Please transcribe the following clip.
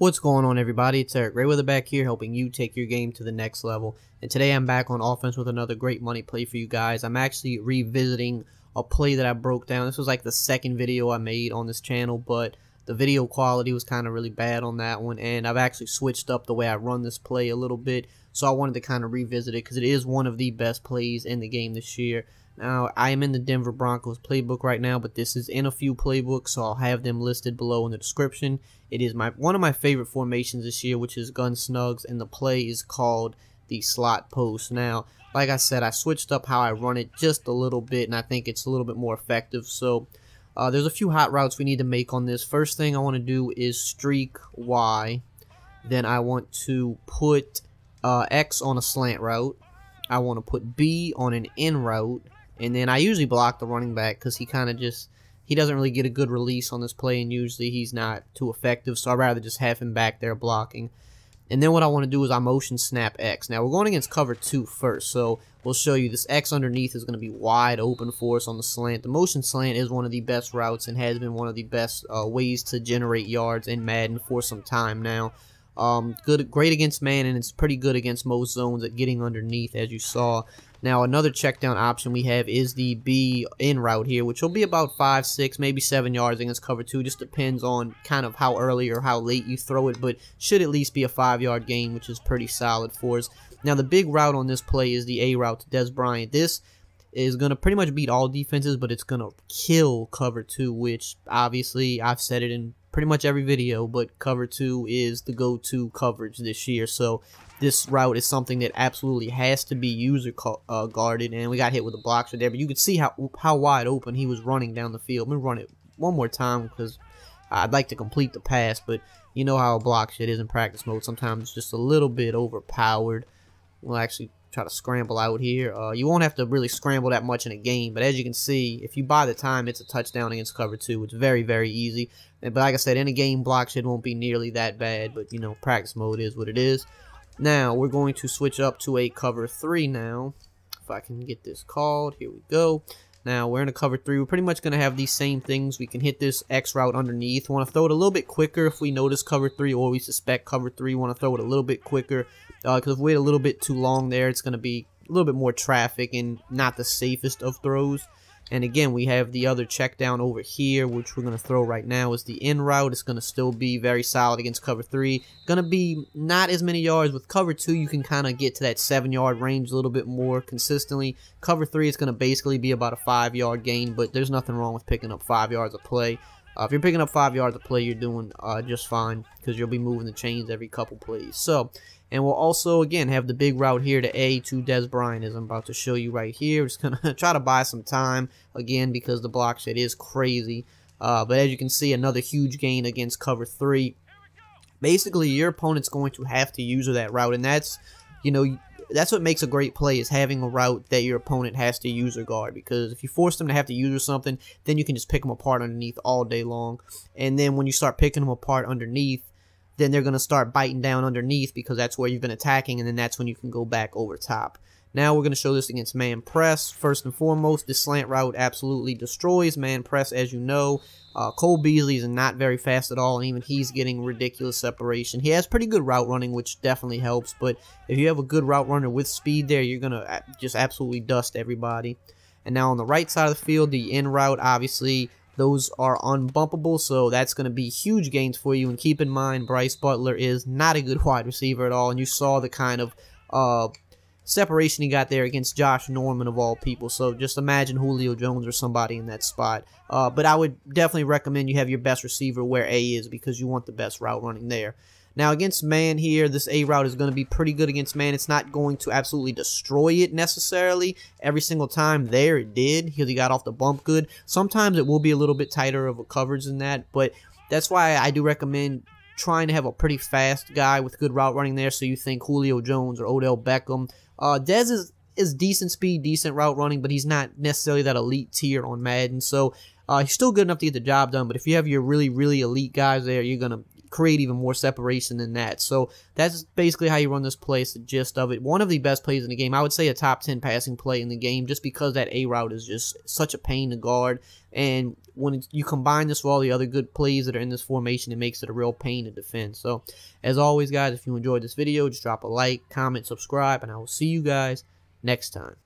What's going on, everybody? It's EricRayweather back here, helping you take your game to the next level. And today I'm back on offense with another great money play for you guys. I'm actually revisiting a play that I broke down. This was like the second video I made on this channel, but the video quality was kind of really bad on that one, and I've actually switched up the way I run this play a little bit, so I wanted to kind of revisit it because it is one of the best plays in the game this year. Now, I am in the Denver Broncos playbook right now, but this is in a few playbooks, so I'll have them listed below in the description. It is one of my favorite formations this year, which is gun snugs, and the play is called the slot post. Now, like I said, I switched up how I run it just a little bit, and I think it's a little bit more effective. So, there's a few hot routes we need to make on this. First thing I want to do is streak Y. Then I want to put X on a slant route. I want to put B on an in route. And then I usually block the running back because he kind of he doesn't really get a good release on this play, and usually he's not too effective, so I'd rather just have him back there blocking. And then what I want to do is I motion snap X. Now we're going against cover 2 first, so we'll show you this X underneath is going to be wide open for us on the slant. The motion slant is one of the best routes and has been one of the best ways to generate yards in Madden for some time now. Great against man, and it's pretty good against most zones at getting underneath, as you saw. Now, another check down option we have is the B in route here, which will be about 5, 6, maybe 7 yards against cover 2. Just depends on kind of how early or how late you throw it, but should at least be a 5-yard gain, which is pretty solid for us. Now, the big route on this play is the A route to Dez Bryant. This is going to pretty much beat all defenses, but it's going to kill cover 2, which obviously I've said it in pretty much every video, but cover 2 is the go-to coverage this year. So this route is something that absolutely has to be user guarded, and we got hit with a block shot there, but you could see how wide open he was running down the field. I'm going to run it one more time because I'd like to complete the pass, but you know how a block shot is in practice mode. Sometimes it's just a little bit overpowered. We'll actually try to scramble out here. You won't have to really scramble that much in a game, but as you can see, if you buy the time, it's a touchdown against cover 2. It's very, very easy. But like I said, in a game, block shit won't be nearly that bad, but you know, practice mode is what it is. Now, we're going to switch up to a cover 3 now. If I can get this called, here we go. Now, we're in a cover 3. We're pretty much going to have these same things. We can hit this X route underneath. We want to throw it a little bit quicker if we notice cover 3 or we suspect cover 3. We want to throw it a little bit quicker because if we wait a little bit too long there, it's going to be a little bit more traffic and not the safest of throws. And again, we have the other check down over here, which we're going to throw right now, is the in route. It's going to still be very solid against cover 3. Going to be not as many yards. With cover 2, you can kind of get to that 7-yard range a little bit more consistently. Cover 3 is going to basically be about a 5-yard gain, but there's nothing wrong with picking up 5 yards of play. If you're picking up 5 yards of play, you're doing just fine because you'll be moving the chains every couple plays. So, and we'll also, again, have the big route here to A to Dez Bryant, as I'm about to show you right here. We're just going to try to buy some time, again, because the block shit is crazy. But as you can see, another huge gain against cover 3. Basically, your opponent's going to have to use that route, and that's, you know, that's what makes a great play, is having a route that your opponent has to user guard, because if you force them to have to user something, then you can just pick them apart underneath all day long. And then when you start picking them apart underneath, then they're going to start biting down underneath because that's where you've been attacking, and then that's when you can go back over top. Now we're going to show this against man press. First and foremost, this slant route absolutely destroys man press, as you know. Cole Beasley is not very fast at all, and even he's getting ridiculous separation. He has pretty good route running, which definitely helps, but if you have a good route runner with speed there, you're going to just absolutely dust everybody. And now on the right side of the field, the in route, obviously, those are unbumpable, so that's going to be huge gains for you. And keep in mind, Bryce Butler is not a good wide receiver at all, and you saw the kind of separation he got there against Josh Norman, of all people. So just imagine Julio Jones or somebody in that spot. But I would definitely recommend you have your best receiver where A is, because you want the best route running there. Now, against man here, this A route is going to be pretty good against man. It's not going to absolutely destroy it necessarily. Every single time there it did, because he got off the bump good. Sometimes it will be a little bit tighter of a coverage than that, but that's why I do recommend trying to have a pretty fast guy with good route running there, so you think Julio Jones or Odell Beckham. Dez is decent speed, decent route running, but he's not necessarily that elite tier on Madden, so he's still good enough to get the job done. But if you have your really, really elite guys there, you're going to create even more separation than that. So that's basically how you run this play. It's the gist of it. One of the best plays in the game. I would say a top 10 passing play in the game, just because that A route is just such a pain to guard. And when you combine this with all the other good plays that are in this formation, it makes it a real pain to defend. So as always, guys, if you enjoyed this video, just drop a like, comment, subscribe, and I will see you guys next time.